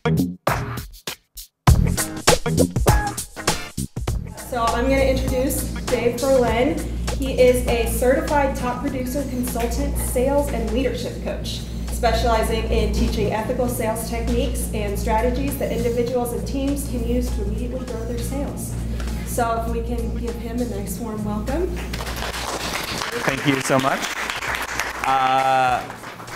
So I'm going to introduce Dave Burlin. He is a certified top producer consultant, sales and leadership coach, specializing in teaching ethical sales techniques and strategies that individuals and teams can use to immediately grow their sales. So if we can give him a nice warm welcome. Thank you so much.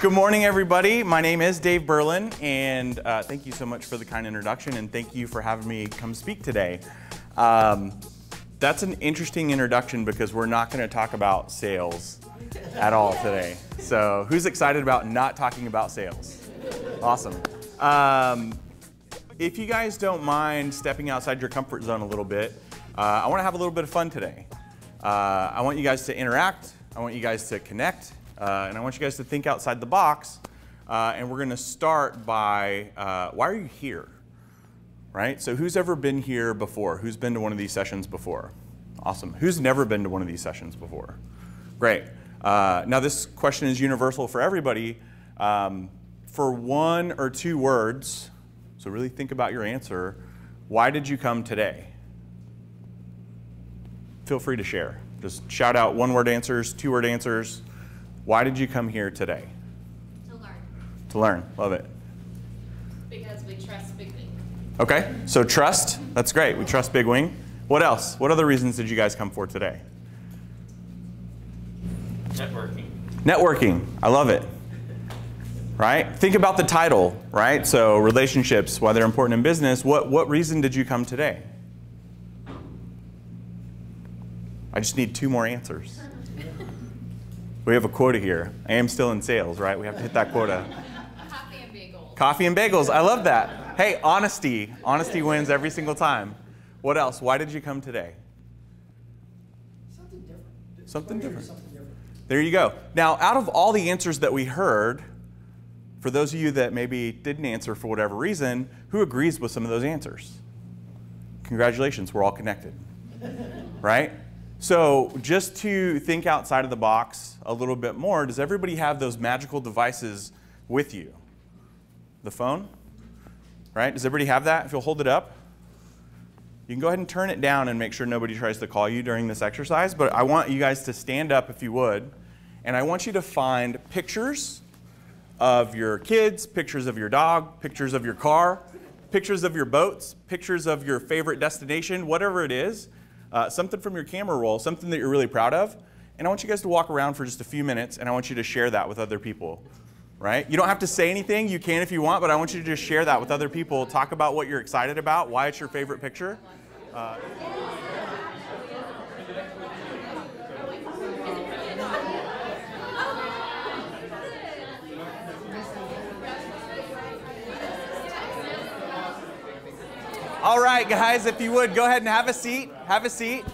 Good morning, everybody. My name is Dave Burlin, and thank you so much for the kind introduction, and thank you for having me come speak today. That's an interesting introduction because we're not going to talk about sales at all today. So who's excited about not talking about sales? Awesome. If you guys don't mind stepping outside your comfort zone a little bit, I want to have a little bit of fun today. I want you guys to interact. I want you guys to connect. And I want you guys to think outside the box. And we're going to start by, why are you here? Right? So who's ever been here before? Who's been to one of these sessions before? Awesome. Who's never been to one of these sessions before? Great. Now this question is universal for everybody. For one or two words, so really think about your answer, why did you come today? Feel free to share. Just shout out one-word answers, two-word answers. Why did you come here today? To learn. To learn. Love it. Because we trust Big Wing. Okay, so trust. That's great. We trust Big Wing. What else? What other reasons did you guys come for today? Networking. Networking. I love it. Right? Think about the title, right? So relationships, why they're important in business. What reason did you come today? I just need two more answers. We have a quota here. I am still in sales, right? We have to hit that quota. Coffee and bagels. Coffee and bagels. I love that. Hey, honesty. Honesty wins every single time. What else? Why did you come today? Something different. Something different. Something different. There you go. Now, out of all the answers that we heard, for those of you that maybe didn't answer for whatever reason, who agrees with some of those answers? Congratulations, we're all connected. Right? So just to think outside of the box a little bit more, does everybody have those magical devices with you? The phone? Right? Does everybody have that? If you'll hold it up. You can go ahead and turn it down and make sure nobody tries to call you during this exercise, but I want you guys to stand up if you would, and I want you to find pictures of your kids, pictures of your dog, pictures of your car, pictures of your boats, pictures of your favorite destination, whatever it is. Something from your camera roll, something that you're really proud of, and I want you guys to walk around for just a few minutes, and I want you to share that with other people, right? You don't have to say anything, you can if you want, but I want you to just share that with other people. Talk about what you're excited about, why it's your favorite picture. All right, guys, if you would, go ahead and have a seat. Have a seat.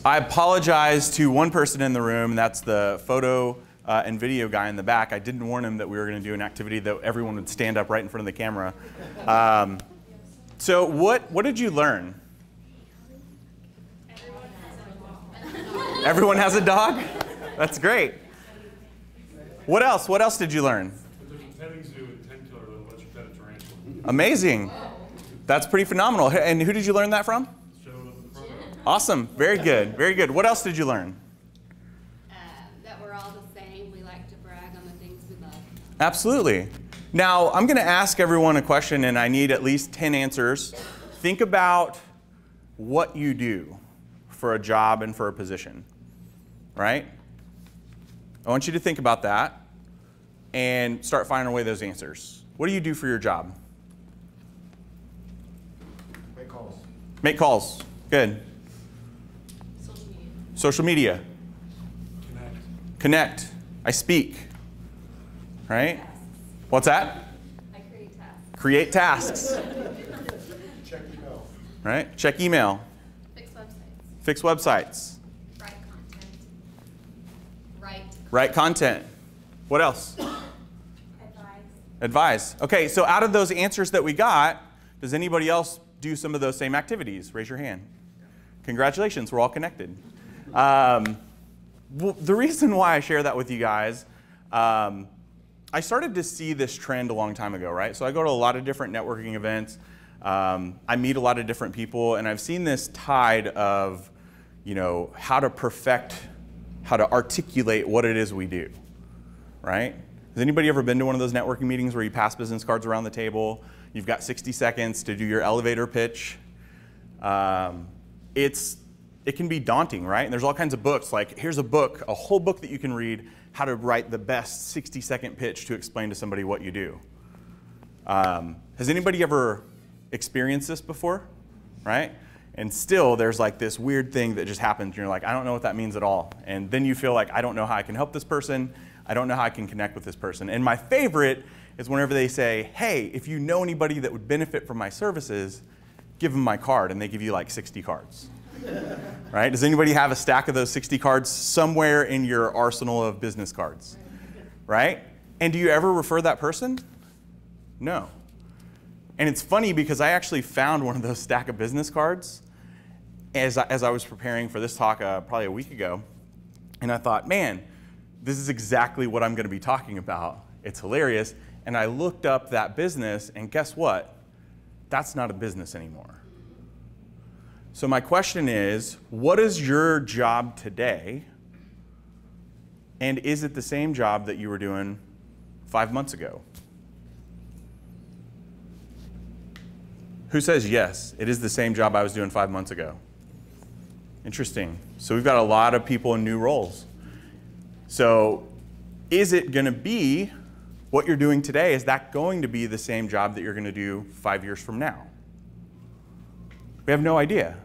I apologize to one person in the room, and that's the photo and video guy in the back. I didn't warn him that we were going to do an activity that everyone would stand up right in front of the camera. So what did you learn? Everyone has a dog? That's great. What else? What else did you learn? There's a petting zoo in 10 killer that lets you pet a tarantula. Amazing. That's pretty phenomenal. And who did you learn that from? Awesome. Very good. Very good. What else did you learn? That we're all the same. We like to brag on the things we love. Absolutely. Now, I'm going to ask everyone a question, and I need at least 10 answers. Think about what you do for a job and for a position, right? I want you to think about that and start finding away those answers. What do you do for your job? Make calls. Make calls. Good. Social media. Social media. Connect. Connect. I speak. Right? What's that? I create tasks. Create tasks. Check email. Right? Check email. Fix websites. Fix websites. Write content. Write content. What else? Advise. Okay, so out of those answers that we got, does anybody else do some of those same activities? Raise your hand. Congratulations, we're all connected. Well, the reason why I share that with you guys, I started to see this trend a long time ago, right? So I go to a lot of different networking events. I meet a lot of different people, and I've seen this tide of, how to perfect, how to articulate what it is we do, right? Has anybody ever been to one of those networking meetings where you pass business cards around the table? You've got 60 seconds to do your elevator pitch. It can be daunting, right? And there's all kinds of books, like here's a whole book that you can read, how to write the best 60-second pitch to explain to somebody what you do. Has anybody ever experienced this before, right? And still there's like this weird thing that just happens and you're like, I don't know what that means at all. And then you feel like, I don't know how I can help this person. I don't know how I can connect with this person. And my favorite is whenever they say, hey, if you know anybody that would benefit from my services, give them my card, and they give you like 60 cards. Right? Does anybody have a stack of those 60 cards somewhere in your arsenal of business cards? Right? And do you ever refer that person? No. And it's funny because I actually found one of those stack of business cards as I was preparing for this talk probably a week ago. And I thought, man, this is exactly what I'm going to be talking about. It's hilarious. And I looked up that business, and guess what? That's not a business anymore. So my question is, what is your job today? And is it the same job that you were doing 5 months ago? Who says yes, it is the same job I was doing 5 months ago? Interesting. So we've got a lot of people in new roles. So is it going to be what you're doing today? Is that going to be the same job that you're going to do 5 years from now? We have no idea.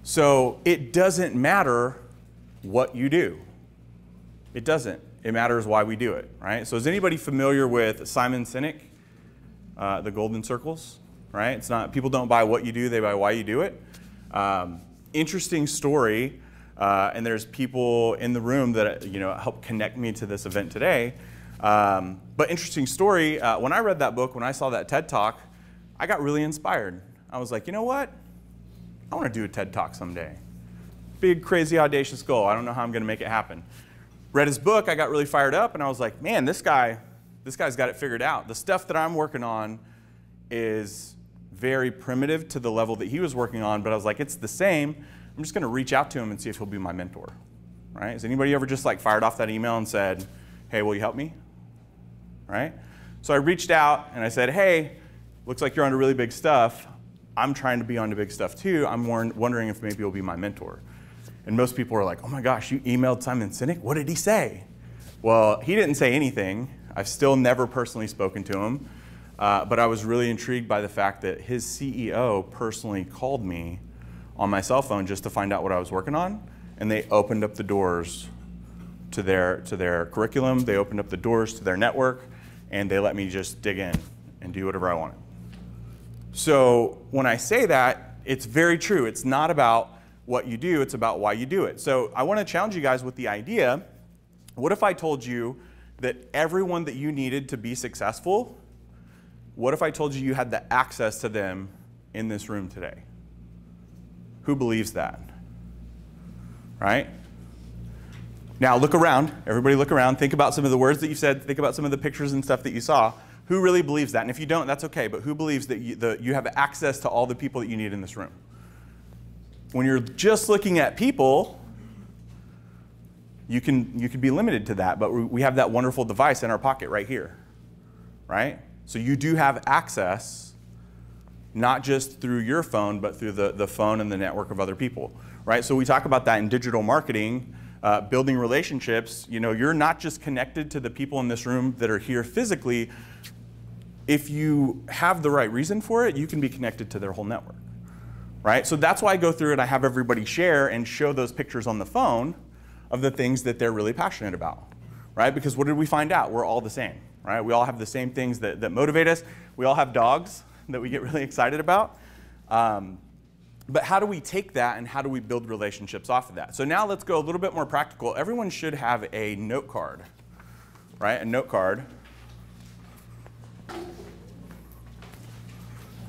So it doesn't matter what you do. It doesn't. It matters why we do it, right? So is anybody familiar with Simon Sinek, the golden circles, right? It's not, people don't buy what you do, they buy why you do it. Interesting story, and there's people in the room that helped connect me to this event today. But interesting story, when I read that book, when I saw that TED Talk, I got really inspired. I was like, you know what? I want to do a TED Talk someday. Big, crazy, audacious goal. I don't know how I'm going to make it happen. Read his book, I got really fired up, and I was like, man, this guy's got it figured out. The stuff that I'm working on is very primitive to the level that he was working on, but I was like, it's the same. I'm just going to reach out to him and see if he'll be my mentor. Right? Has anybody ever just like fired off that email and said, hey, will you help me? Right? So I reached out and I said, hey, looks like you're onto really big stuff. I'm trying to be onto big stuff too. I'm wondering if maybe you'll be my mentor. And most people are like, oh my gosh, you emailed Simon Sinek? What did he say? Well, he didn't say anything. I've still never personally spoken to him. But I was really intrigued by the fact that his CEO personally called me on my cell phone just to find out what I was working on. And they opened up the doors to their curriculum. They opened up the doors to their network. And they let me just dig in and do whatever I wanted. So when I say that, it's very true. It's not about what you do. It's about why you do it. So I want to challenge you guys with the idea, what if I told you that everyone that you needed to be successful, what if I told you you had the access to them in this room today? Who believes that? Right? Now look around. Everybody look around. Think about some of the words that you said. Think about some of the pictures and stuff that you saw. Who really believes that? And if you don't, that's okay. But who believes that you have access to all the people that you need in this room? When you're just looking at people, you can be limited to that. But we have that wonderful device in our pocket right here. Right? So you do have access, not just through your phone, but through the phone and the network of other people. Right? So we talk about that in digital marketing. Building relationships, you're not just connected to the people in this room that are here physically. If you have the right reason for it, you can be connected to their whole network, right? So that's why I go through and I have everybody share and show those pictures on the phone of the things that they're really passionate about, right? Because what did we find out? We're all the same, right? We all have the same things that motivate us. We all have dogs that we get really excited about. But how do we take that and how do we build relationships off of that? So now let's go a little bit more practical. Everyone should have a note card, right? A note card.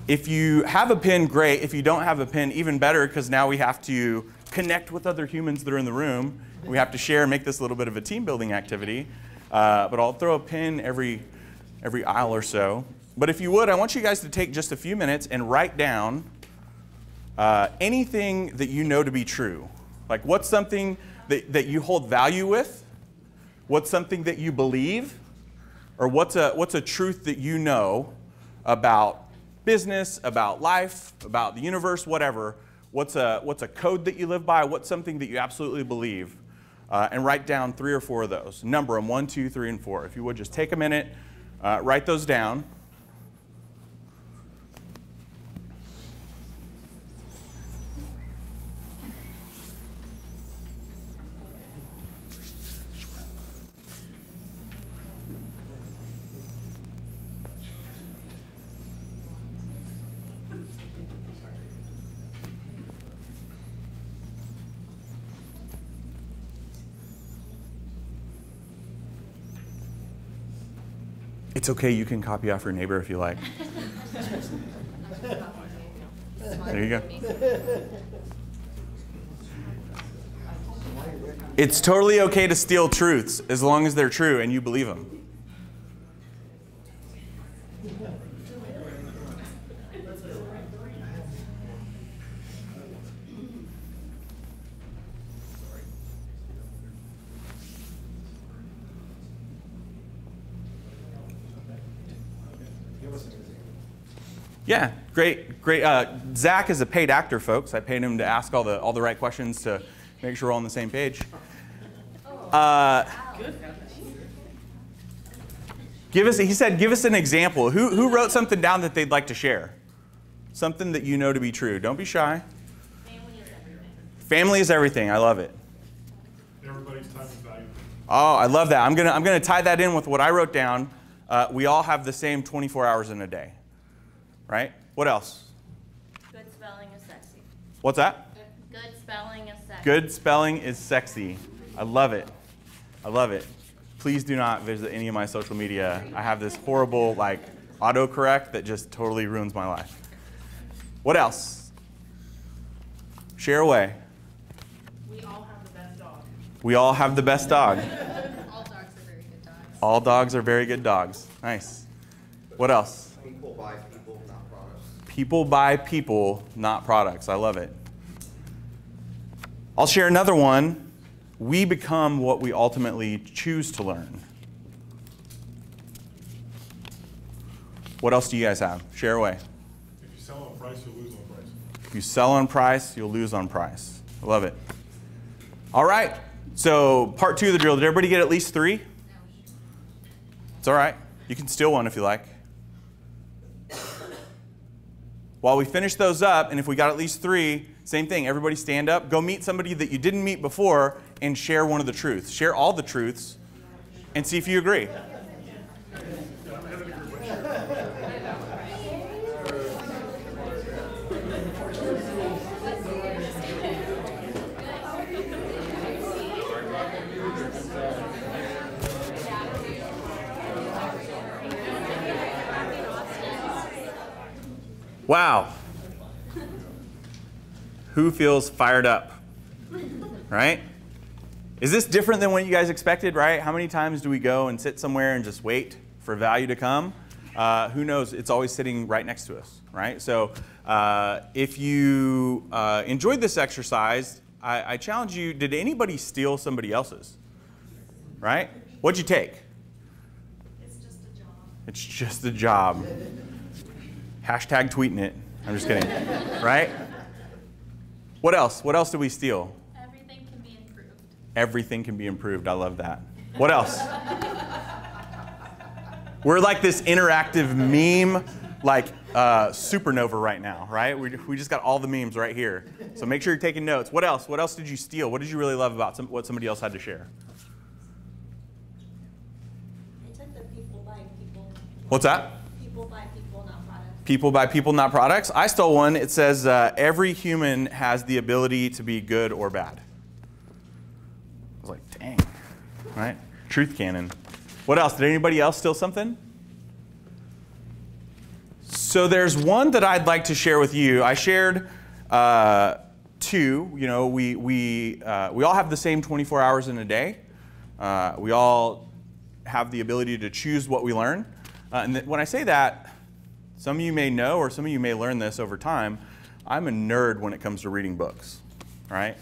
If you have a pen, great. If you don't have a pen, even better, because now we have to connect with other humans that are in the room. We have to share and make this a little bit of a team building activity. But I'll throw a pin every aisle or so. But if you would, I want you guys to take just a few minutes and write down anything that you know to be true. Like, what's something that you hold value with? What's something that you believe? Or what's a truth that you know about business, about life, about the universe, whatever? What's a code that you live by? What's something that you absolutely believe? And write down 3 or 4 of those. Number them, 1, 2, 3, and 4. If you would, just take a minute, write those down. It's okay, you can copy off your neighbor if you like. There you go. It's totally okay to steal truths as long as they're true and you believe them. Yeah, great. Zach is a paid actor, folks. I paid him to ask all the right questions to make sure we're all on the same page. He said, give us an example. Who wrote something down that they'd like to share? Something that you know to be true. Don't be shy. Family is everything. Family is everything. I love it. Everybody's time is valuable. Oh, I love that. I'm gonna tie that in with what I wrote down. We all have the same 24 hours in a day. Right? What else? Good spelling is sexy. What's that? Good spelling is sexy. Good spelling is sexy. I love it. I love it. Please do not visit any of my social media. I have this horrible autocorrect that just totally ruins my life. What else? Share away. We all have the best dog. We all have the best dog. All dogs are very good dogs. All dogs are very good dogs. Nice. What else? People buy people, not products. People buy people, not products. I love it. I'll share another one. We become what we ultimately choose to learn. What else do you guys have? Share away. If you sell on price, you'll lose on price. If you sell on price, you'll lose on price. I love it. All right. So part 2 of the drill. Did everybody get at least 3? It's all right. You can steal one if you like. While we finish those up, and if we got at least 3, same thing. Everybody stand up. Go meet somebody that you didn't meet before and share one of the truths. Share all the truths and see if you agree. Wow. Who feels fired up? Right? Is this different than what you guys expected, right? How many times do we go and sit somewhere and just wait for value to come? Who knows? It's always sitting right next to us, right? So if you enjoyed this exercise, I challenge you, did anybody steal somebody else's? Right? What'd you take? It's just a job. It's just a job. Hashtag tweeting it. I'm just kidding. Right? What else? What else did we steal? Everything can be improved. Everything can be improved. I love that. What else? We're like this interactive meme, supernova right now, right? We just got all the memes right here. So make sure you're taking notes. What else? What else did you steal? What did you really love about what somebody else had to share? They took the people by people. What's that? People by people, not products. People by people, not products. I stole one. It says, every human has the ability to be good or bad. I was like, dang, right? Truth cannon. What else? Did anybody else steal something? So there's one that I'd like to share with you. I shared two, you know, we all have the same 24 hours in a day. We all have the ability to choose what we learn. When I say that, some of you may know, or some of you may learn this over time, I'm a nerd when it comes to reading books, right?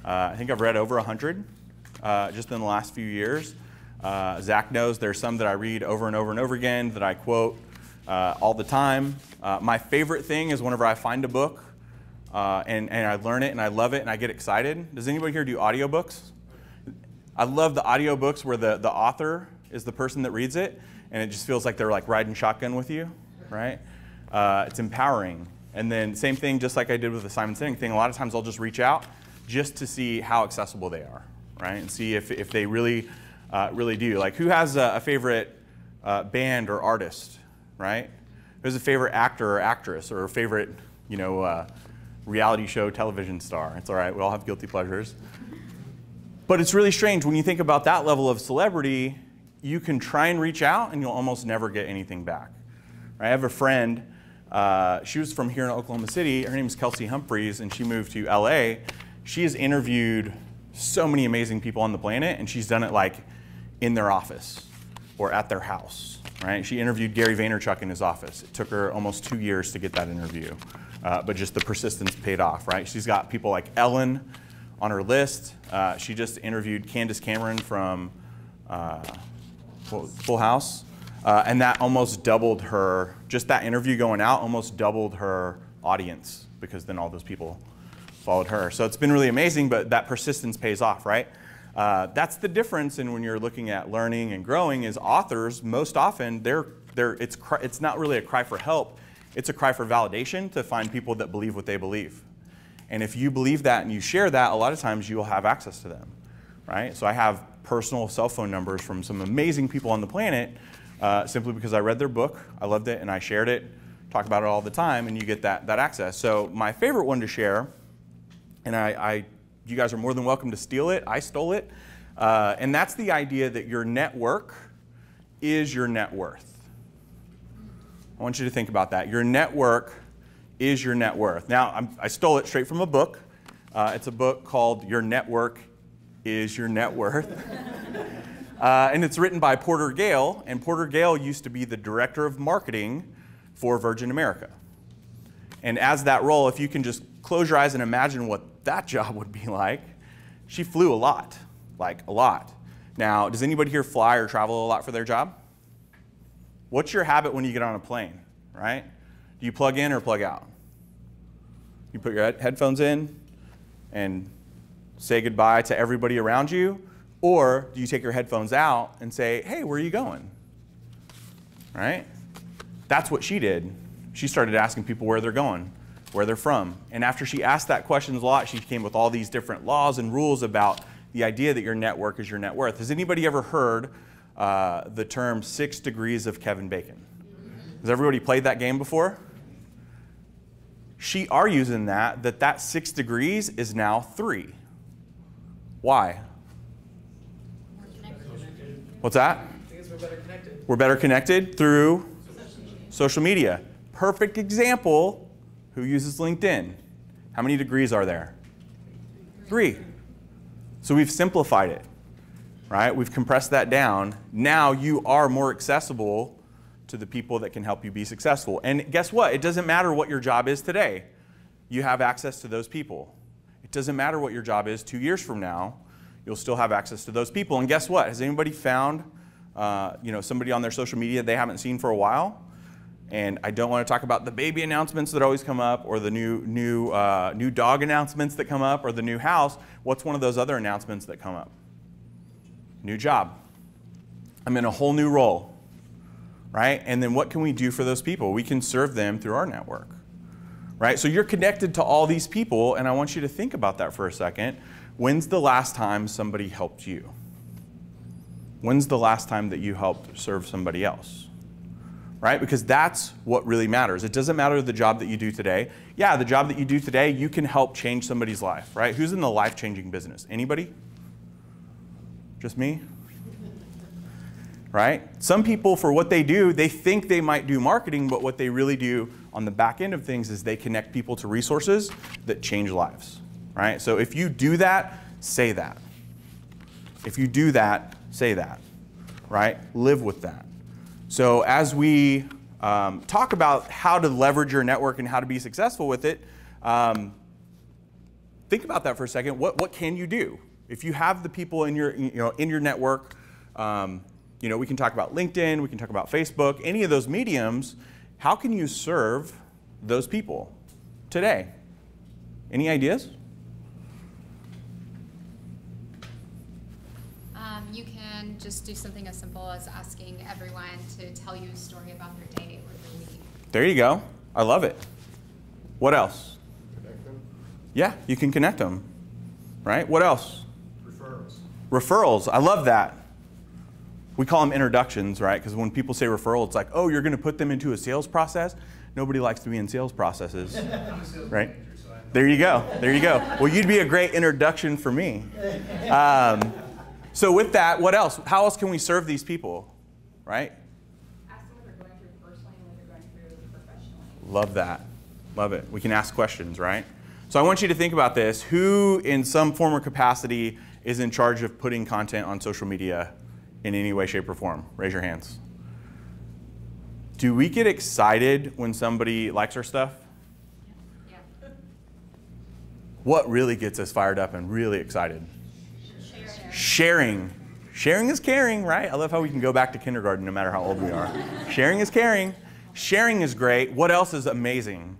I think I've read over 100 just in the last few years. Zach knows there's some that I read over and over and over again that I quote all the time. My favorite thing is whenever I find a book and I learn it and I love it and I get excited. Does anybody here do audiobooks? I love the audiobooks where the author is the person that reads it, and it just feels like they're like riding shotgun with you, right? It's empowering. And then same thing, just like I did with the Simon Sinek thing, a lot of times I'll just reach out just to see how accessible they are, right? And see if they really do. Like, who has a favorite band or artist, right? Who's a favorite actor or actress, or a favorite, you know, reality show television star? It's all right, we all have guilty pleasures. But it's really strange when you think about that level of celebrity. You can try and reach out and you'll almost never get anything back. I have a friend, she was from here in Oklahoma City. Her name is Kelsey Humphreys, and she moved to LA. She has interviewed so many amazing people on the planet, and she's done it like in their office or at their house, right? She interviewed Gary Vaynerchuk in his office. It took her almost 2 years to get that interview, but just the persistence paid off, right? She's got people like Ellen on her list. She just interviewed Candace Cameron from Full House, and that almost doubled her, just that interview going out almost doubled her audience, because then all those people followed her. So it's been really amazing, but that persistence pays off, right? That's the difference in when you're looking at learning and growing. Is authors, most often, it's not really a cry for help, it's a cry for validation to find people that believe what they believe. And if you believe that and you share that, a lot of times you will have access to them, right? So I have personal cell phone numbers from some amazing people on the planet simply because I read their book, I loved it, and I shared it, talk about it all the time, and you get that access. So my favorite one to share, and you guys are more than welcome to steal it, I stole it, and that's the idea that your network is your net worth. I want you to think about that. Your network is your net worth. Now, I stole it straight from a book. It's a book called Your Network is Your Net Worth. And it's written by Porter Gale, and Porter Gale used to be the director of marketing for Virgin America. And as that role, if you can just close your eyes and imagine what that job would be like, she flew a lot, like a lot. Now, does anybody here fly or travel a lot for their job? What's your habit when you get on a plane, right? Do you plug in or plug out? You put your headphones in and say goodbye to everybody around you, or do you take your headphones out and say, hey, where are you going? Right? That's what she did. She started asking people where they're going, where they're from. And after she asked that question a lot, she came with all these different laws and rules about the idea that your network is your net worth. Has anybody ever heard the term 6 degrees of Kevin Bacon? Has everybody played that game before? She argues in that 6 degrees is now 3. Why? What's that? Because we're better connected. We're better connected through social media. Perfect example, who uses LinkedIn? How many degrees are there? 3. So we've simplified it, right? We've compressed that down. Now you are more accessible to the people that can help you be successful. And guess what? It doesn't matter what your job is today. You have access to those people. It doesn't matter what your job is 2 years from now. You'll still have access to those people. And guess what? Has anybody found somebody on their social media they haven't seen for a while? And I don't want to talk about the baby announcements that always come up, or the new dog announcements that come up, or the new house. What's one of those other announcements that come up? New job. I'm in a whole new role, right? And then what can we do for those people? We can serve them through our network, right? So you're connected to all these people, and I want you to think about that for a second. When's the last time somebody helped you? When's the last time that you helped serve somebody else? Right? Because that's what really matters. It doesn't matter the job that you do today. Yeah, the job that you do today, you can help change somebody's life, right? Who's in the life-changing business? Anybody? Just me? Right? Some people, for what they do, they think they might do marketing, but what they really do on the back end of things is they connect people to resources that change lives, right? So if you do that, say that. If you do that, say that, right? Live with that. So as we talk about how to leverage your network and how to be successful with it, think about that for a second. What can you do? If you have the people in your, in your network, we can talk about LinkedIn, we can talk about Facebook, any of those mediums, how can you serve those people today? Any ideas? You can just do something as simple as asking everyone to tell you a story about their day or their week. There you go. I love it. What else? Connect them. Yeah, you can connect them, right? What else? Referrals. Referrals. I love that. We call them introductions, right? Because when people say referral, it's like, oh, you're going to put them into a sales process. Nobody likes to be in sales processes, right? There you go. There you go. Well, you'd be a great introduction for me. So with that, what else? How else can we serve these people, right? Ask them what they're going through personally and what they're going through professionally. Love that. Love it. We can ask questions, right? So I want you to think about this. Who in some form or capacity is in charge of putting content on social media in any way, shape, or form? Raise your hands. Do we get excited when somebody likes our stuff? Yeah. What really gets us fired up and really excited? Sharing. Sharing is caring, right? I love how we can go back to kindergarten no matter how old we are. Sharing is caring. Sharing is great. What else is amazing?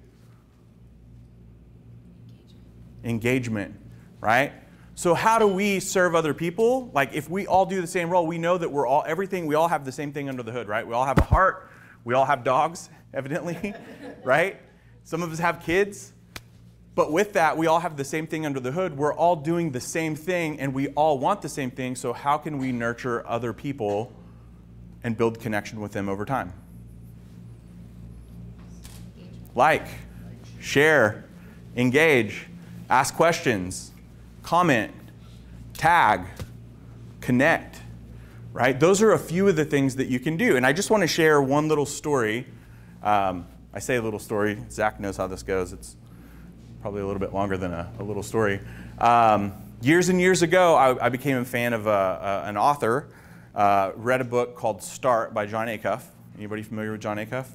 Engagement, right? So how do we serve other people? Like if we all do the same role, we know that we all have the same thing under the hood, right? We all have a heart. We all have dogs, evidently, right? Some of us have kids. But with that, we all have the same thing under the hood. We're all doing the same thing, and we all want the same thing. So how can we nurture other people and build connection with them over time? Like, share, engage, ask questions, comment, tag, connect, right? Those are a few of the things that you can do. And I just want to share one little story. I say a little story. Zach knows how this goes. It's probably a little bit longer than a little story. Years and years ago, I became a fan of an author. Read a book called Start by John Acuff. Anybody familiar with John Acuff?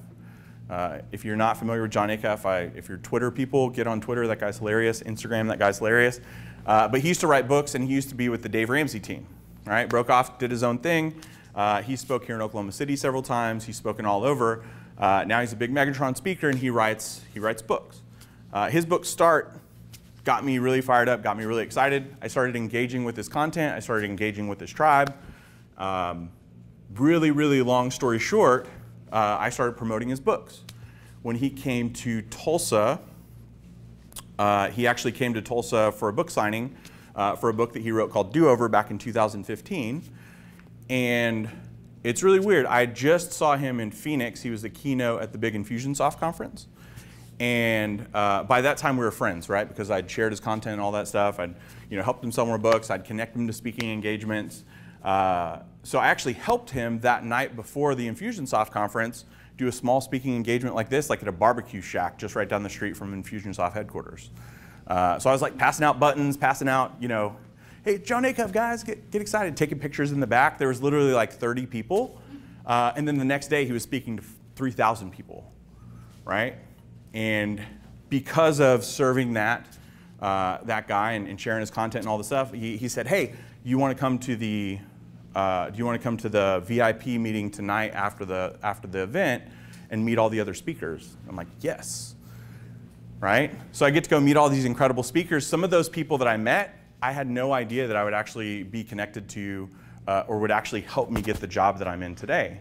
If you're not familiar with John Acuff, if you're Twitter people, get on Twitter. That guy's hilarious. Instagram, that guy's hilarious. But he used to write books, and he used to be with the Dave Ramsey team. Right? Broke off, did his own thing. He spoke here in Oklahoma City several times. He's spoken all over. Now he's a big Megatron speaker, and he writes books. His book, Start, got me really fired up, got me really excited. I started engaging with his content. I started engaging with his tribe. Really, really long story short, I started promoting his books. When he came to Tulsa, he actually came to Tulsa for a book signing for a book that he wrote called Do Over back in 2015. And it's really weird. I just saw him in Phoenix. He was the keynote at the big Infusionsoft conference. And by that time, we were friends, right? Because I'd shared his content and all that stuff. I'd helped him sell more books. I'd connect him to speaking engagements. So I actually helped him that night before the Infusionsoft conference do a small speaking engagement like this, like at a barbecue shack just right down the street from Infusionsoft headquarters. So I was like passing out buttons, passing out, hey, John Acuff, guys, get excited, taking pictures in the back. There was literally like 30 people. And then the next day, he was speaking to 3,000 people, right? And because of serving that guy and sharing his content and all the stuff, he said, "Hey, you want to come to the VIP meeting tonight after the event and meet all the other speakers?" I'm like, "Yes." Right? So I get to go meet all these incredible speakers. Some of those people that I met, I had no idea that I would actually be connected to or would actually help me get the job that I'm in today.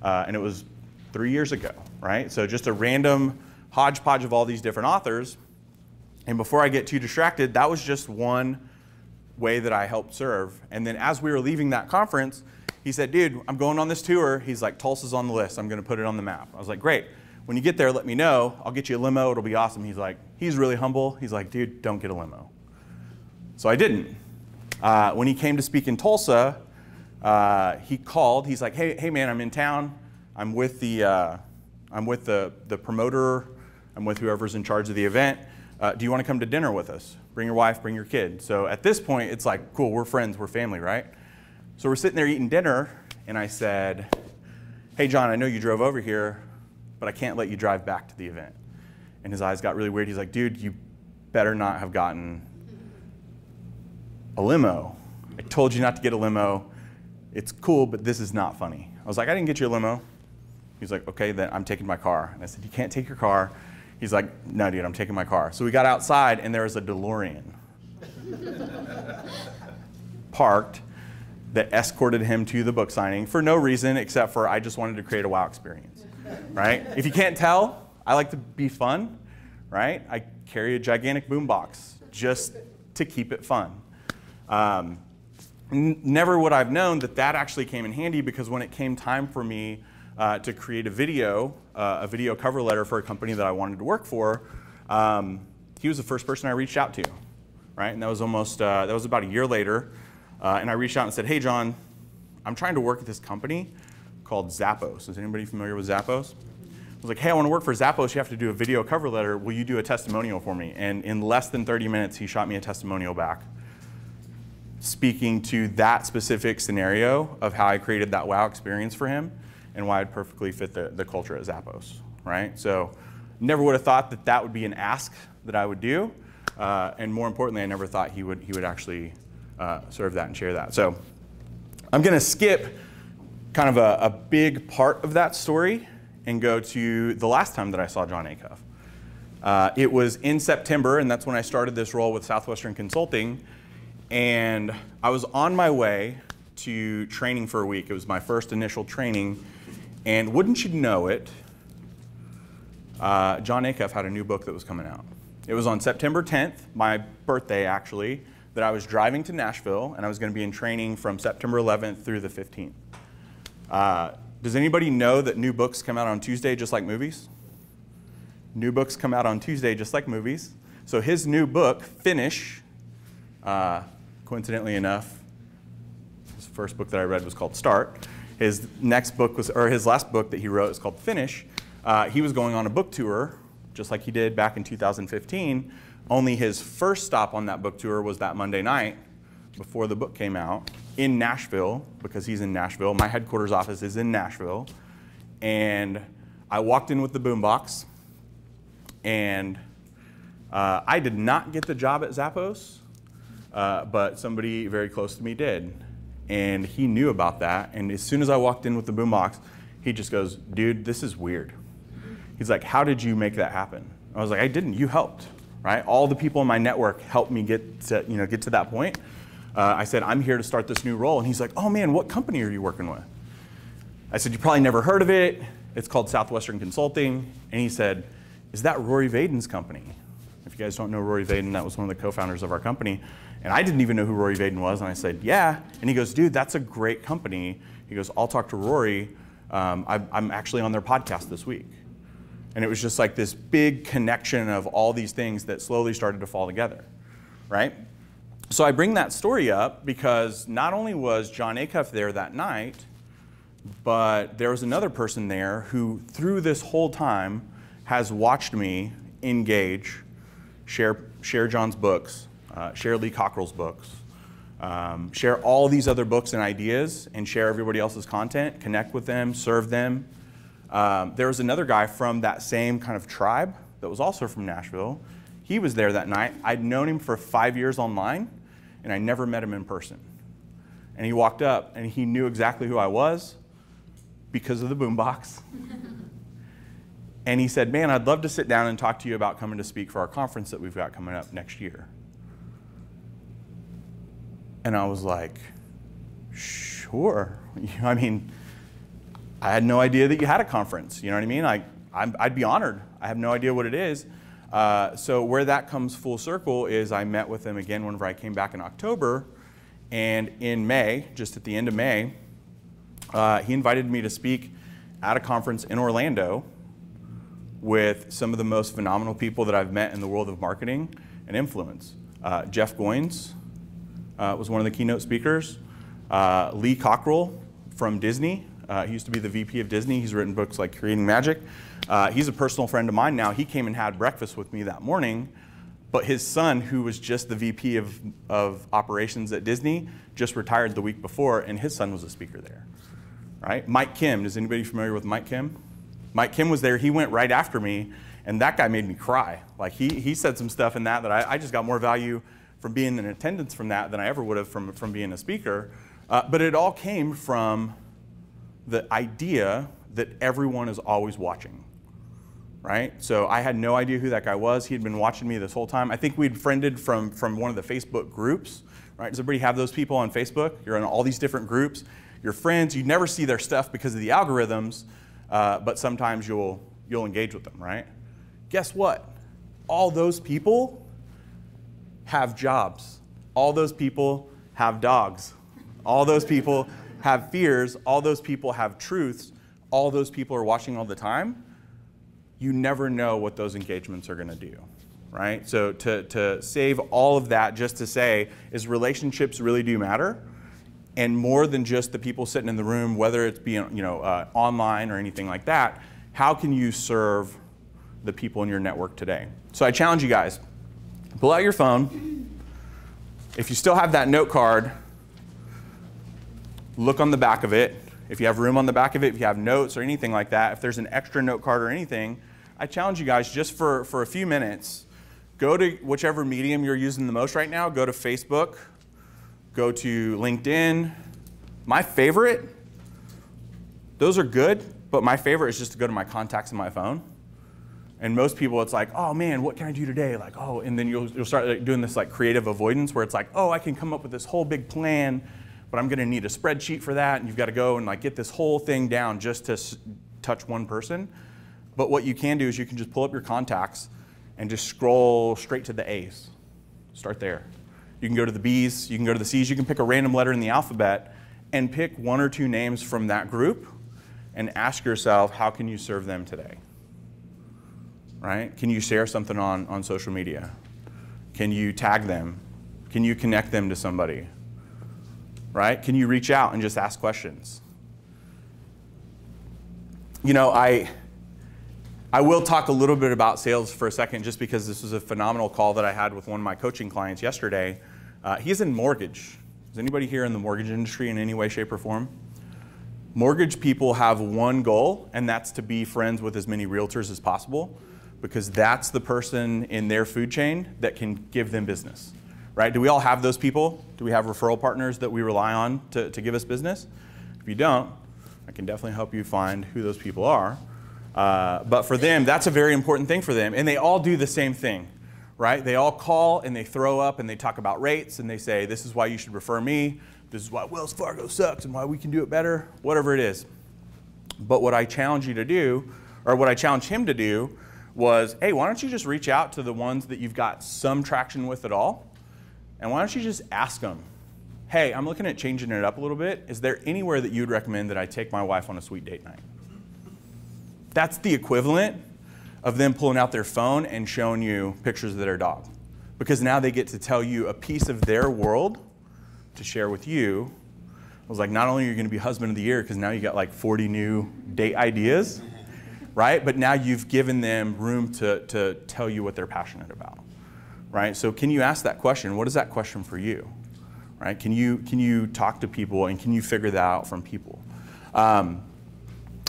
And it was 3 years ago, right? So just a random hodgepodge of all these different authors. And before I get too distracted, that was just one way that I helped serve. And then as we were leaving that conference, he said, "Dude, I'm going on this tour." He's like, "Tulsa's on the list. I'm going to put it on the map." I was like, "Great. When you get there, let me know. I'll get you a limo. It'll be awesome." He's like, he's really humble. He's like, "Dude, don't get a limo." So I didn't. When he came to speak in Tulsa, he called. He's like, hey man, I'm in town. I'm with the promoter. I'm with whoever's in charge of the event. Do you want to come to dinner with us? Bring your wife, bring your kid. So at this point, it's like, cool, we're friends, we're family, right? So we're sitting there eating dinner, and I said, hey, John, I know you drove over here, but I can't let you drive back to the event. And his eyes got really weird. He's like, dude, you better not have gotten a limo. I told you not to get a limo. It's cool, but this is not funny. I was like, I didn't get you a limo. He's like, okay, then I'm taking my car. And I said, you can't take your car. He's like, no, dude, I'm taking my car. So we got outside, and there was a DeLorean parked that escorted him to the book signing for no reason except for I just wanted to create a wow experience, right? If you can't tell, I like to be fun, right? I carry a gigantic boombox just to keep it fun. Never would I've known that that actually came in handy, because when it came time for me to create a video cover letter for a company that I wanted to work for, he was the first person I reached out to, right? And that was about a year later. And I reached out and said, hey, John, I'm trying to work at this company called Zappos. Is anybody familiar with Zappos? I was like, hey, I want to work for Zappos. You have to do a video cover letter. Will you do a testimonial for me? And in less than 30 minutes, he shot me a testimonial back, speaking to that specific scenario of how I created that wow experience for him and why I'd perfectly fit the culture at Zappos, right? So never would have thought that that would be an ask that I would do. And more importantly, I never thought he would actually serve that and share that. So I'm going to skip kind of a big part of that story and go to the last time that I saw John Acuff. It was in September, and that's when I started this role with Southwestern Consulting. And I was on my way to training for a week. It was my first initial training. And wouldn't you know it, John Acuff had a new book that was coming out. It was on September 10th, my birthday actually, that I was driving to Nashville, and I was going to be in training from September 11th through the 15th. Does anybody know that new books come out on Tuesday just like movies? New books come out on Tuesday just like movies. So his new book, Finish, coincidentally enough, his first book that I read was called Start. His next book was, or his last book that he wrote is called Finish. He was going on a book tour, just like he did back in 2015, only his first stop on that book tour was that Monday night before the book came out in Nashville, because he's in Nashville. My headquarters office is in Nashville. And I walked in with the boombox, and I did not get the job at Zappos, but somebody very close to me did. And he knew about that. And as soon as I walked in with the boombox, he just goes, dude, this is weird. He's like, how did you make that happen? I was like, I didn't, you helped, right? All the people in my network helped me get to that point. I said, I'm here to start this new role. And he's like, oh man, what company are you working with? I said, you probably never heard of it. It's called Southwestern Consulting. And he said, is that Rory Vaden's company? If you guys don't know Rory Vaden, that was one of the co-founders of our company. And I didn't even know who Rory Vaden was. And I said, yeah. And he goes, dude, that's a great company. He goes, I'll talk to Rory. I'm actually on their podcast this week. And it was just like this big connection of all these things that slowly started to fall together, right? So I bring that story up because not only was John Acuff there that night, but there was another person there who, through this whole time, has watched me engage, share John's books, share Lee Cockrell's books, share all these other books and ideas, and share everybody else's content, connect with them, serve them. There was another guy from that same kind of tribe that was also from Nashville. He was there that night. I'd known him for 5 years online, and I never met him in person. And he walked up, and he knew exactly who I was because of the boombox. And he said, man, I'd love to sit down and talk to you about coming to speak for our conference that we've got coming up next year. And I was like, sure. I mean, I had no idea that you had a conference. You know what I mean? I'd be honored. I have no idea what it is. So where that comes full circle is I met with him again whenever I came back in October. And in May, just at the end of May, he invited me to speak at a conference in Orlando with some of the most phenomenal people that I've met in the world of marketing and influence. Jeff Goins was one of the keynote speakers. Lee Cockrell from Disney. He used to be the VP of Disney. He's written books like Creating Magic. He's a personal friend of mine now. He came and had breakfast with me that morning But his son, who was just the VP of operations at Disney, just retired the week before, and his son was a speaker there, right? Mike Kim, is anybody familiar with Mike Kim? Mike Kim was there. He went right after me, and that guy made me cry. Like he said some stuff in that I just got more value from being in attendance from that than I ever would have from being a speaker. But it all came from the idea that everyone is always watching. Right? So I had no idea who that guy was. He had been watching me this whole time. I think we'd friended from one of the Facebook groups. Right? Does everybody have those people on Facebook? You're in all these different groups. You're friends. You never see their stuff because of the algorithms, but sometimes you'll engage with them, right? Guess what? All those people have jobs. All those people have dogs. All those people have fears. All those people have truths. All those people are watching all the time. You never know what those engagements are going to do, right? So to save all of that just to say, is relationships really do matter? And more than just the people sitting in the room, whether it's being online or anything like that, how can you serve the people in your network today? So I challenge you guys, pull out your phone. If you still have that note card, look on the back of it. If you have room on the back of it, if you have notes or anything like that, if there's an extra note card or anything, I challenge you guys just for a few minutes, go to whichever medium you're using the most right now. Go to Facebook, go to LinkedIn. My favorite, those are good, but my favorite is just to go to my contacts in my phone. And most people, it's like, oh man, what can I do today? Like, oh, and then you'll start doing this like creative avoidance where it's like, oh, I can come up with this whole big plan, but I'm going to need a spreadsheet for that, and you've got to go and like get this whole thing down just to touch one person. But what you can do is you can just pull up your contacts and just scroll straight to the A's. Start there. You can go to the B's, you can go to the C's, you can pick a random letter in the alphabet and pick one or two names from that group and ask yourself, how can you serve them today? Right? Can you share something on social media? Can you tag them? Can you connect them to somebody? Right? Can you reach out and just ask questions? You know, I will talk a little bit about sales for a second just because this was a phenomenal call that I had with one of my coaching clients yesterday. He's in mortgage. Is anybody here in the mortgage industry in any way, shape, or form? Mortgage people have one goal, and that's to be friends with as many realtors as possible because that's the person in their food chain that can give them business. Right? Do we all have those people? Do we have referral partners that we rely on to give us business? If you don't, I can definitely help you find who those people are. But for them, that's a very important thing for them. And they all do the same thing, right? They all call and they throw up and they talk about rates and they say, this is why you should refer me. This is why Wells Fargo sucks and why we can do it better, whatever it is. But what I challenge you to do, or what I challenge him to do was, hey, why don't you just reach out to the ones that you've got some traction with at all? And why don't you just ask them, hey, I'm looking at changing it up a little bit. Is there anywhere that you'd recommend that I take my wife on a sweet date night? That's the equivalent of them pulling out their phone and showing you pictures of their dog. Because now they get to tell you a piece of their world to share with you. I was like, not only are you going to be husband of the year, because now you got like 40 new date ideas, right? But now you've given them room to tell you what they're passionate about. Right? So can you ask that question? What is that question for you? Right? Can you talk to people and can you figure that out from people?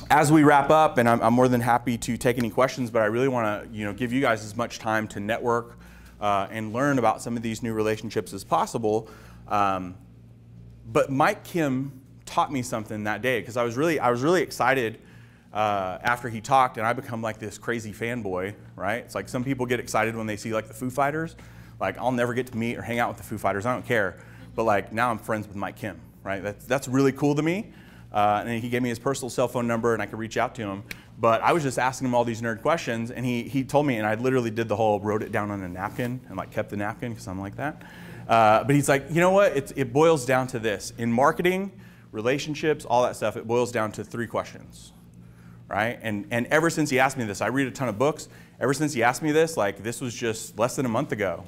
As we wrap up, and I'm more than happy to take any questions, but I really want to give you guys as much time to network and learn about some of these new relationships as possible. But Mike Kim taught me something that day because I was really excited after he talked, and I become like this crazy fanboy, right? It's like some people get excited when they see like the Foo Fighters. Like I'll never get to meet or hang out with the Foo Fighters, I don't care. But like now I'm friends with Mike Kim, right? That's really cool to me. And he gave me his personal cell phone number and I could reach out to him. But I was just asking him all these nerd questions and he told me, and I literally did the whole wrote it down on a napkin and like kept the napkin because I'm like that. But he's like, you know what? It boils down to this. In marketing, relationships, all that stuff, it boils down to 3 questions. Right? And ever since he asked me this, I read a ton of books. Ever since he asked me this, like this was just less than a month ago.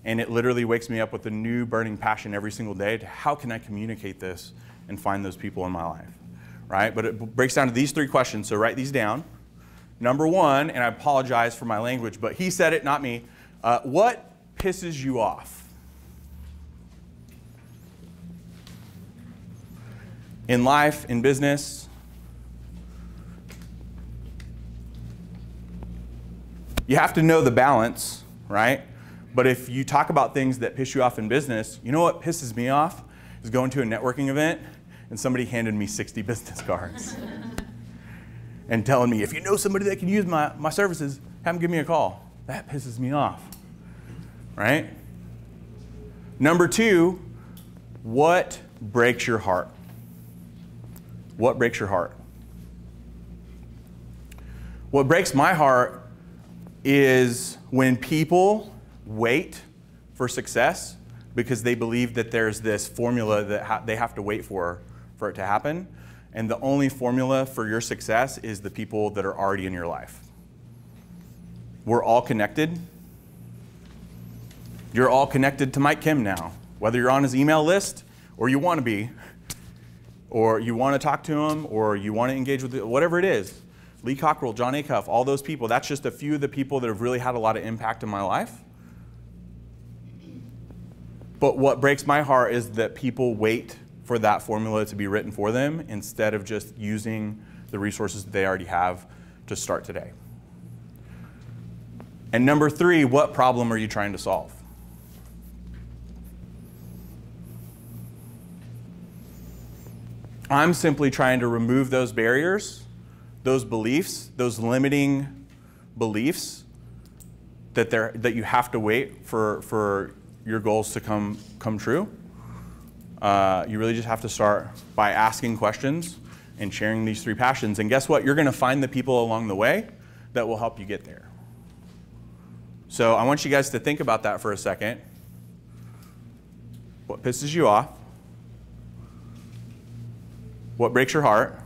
And it literally wakes me up with a new burning passion every single day to how can I communicate this and find those people in my life. Right? But it breaks down to these 3 questions, so write these down. Number 1, and I apologize for my language, but he said it, not me. What pisses you off? In life, in business? You have to know the balance, right? But if you talk about things that piss you off in business, you know what pisses me off is going to a networking event and somebody handed me 60 business cards and telling me, if you know somebody that can use my services, have them give me a call. That pisses me off, right? Number 2, what breaks your heart? What breaks your heart? What breaks my heart is when people wait for success because they believe that there's this formula that they have to wait for it to happen. And the only formula for your success is the people that are already in your life. We're all connected. You're all connected to Mike Kim now, whether you're on his email list or you want to be, or you want to talk to him, or you want to engage with it, whatever it is. Lee Cockrell, John Acuff, all those people, that's just a few of the people that have really had a lot of impact in my life. But what breaks my heart is that people wait for that formula to be written for them instead of just using the resources that they already have to start today. And number 3, what problem are you trying to solve? I'm simply trying to remove those barriers, those beliefs, those limiting beliefs that you have to wait for your goals to come true. You really just have to start by asking questions and sharing these 3 passions. And guess what? You're going to find the people along the way that will help you get there. So I want you guys to think about that for a second. What pisses you off? What breaks your heart?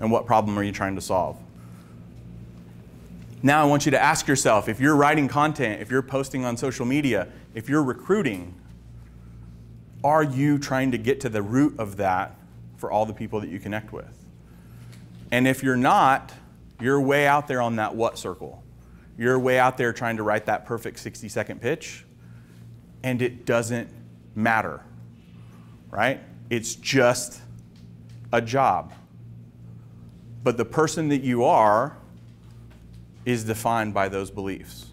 And what problem are you trying to solve? Now I want you to ask yourself, if you're writing content, if you're posting on social media, if you're recruiting, are you trying to get to the root of that for all the people that you connect with? And if you're not, you're way out there on that what circle. You're way out there trying to write that perfect 60-second pitch, and it doesn't matter, right? It's just a job. But the person that you are is defined by those beliefs.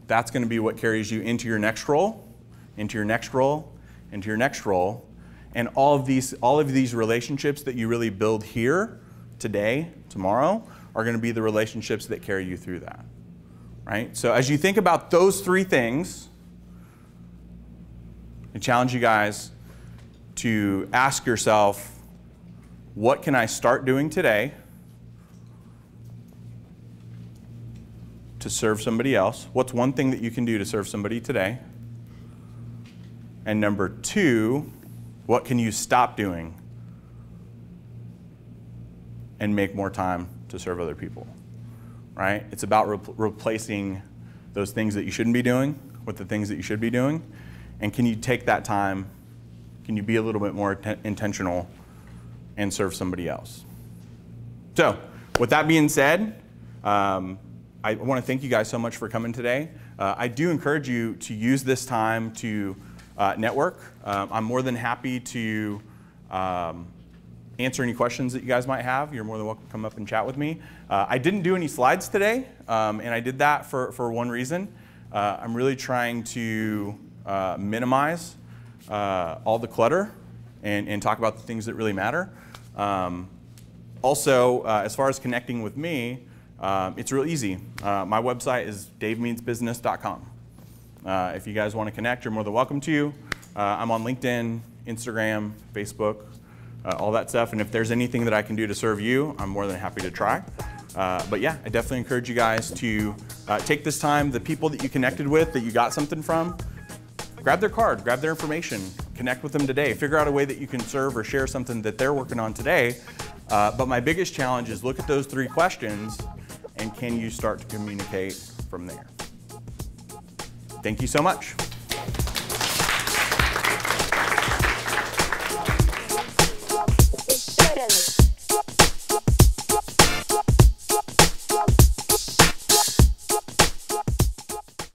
That's going to be what carries you into your next role, into your next role, into your next role. And all of these relationships that you really build here, today, tomorrow, are going to be the relationships that carry you through that. Right? So as you think about those 3 things, I challenge you guys to ask yourself, what can I start doing today to serve somebody else? What's one thing that you can do to serve somebody today? And number 2, what can you stop doing and make more time to serve other people? Right? It's about replacing those things that you shouldn't be doing with the things that you should be doing. And can you take that time, can you be a little bit more intentional and serve somebody else? So, with that being said, I want to thank you guys so much for coming today. I do encourage you to use this time to network. I'm more than happy to answer any questions that you guys might have. You're more than welcome to come up and chat with me. I didn't do any slides today, and I did that for one reason. I'm really trying to minimize all the clutter and talk about the things that really matter. Also, as far as connecting with me, it's real easy. My website is davemeansbusiness.com. If you guys want to connect, you're more than welcome to. I'm on LinkedIn, Instagram, Facebook, all that stuff. And if there's anything that I can do to serve you, I'm more than happy to try. But yeah, I definitely encourage you guys to take this time, the people that you connected with, that you got something from, grab their card, grab their information, connect with them today. Figure out a way that you can serve or share something that they're working on today. But my biggest challenge is look at those 3 questions, and can you start to communicate from there? Thank you so much.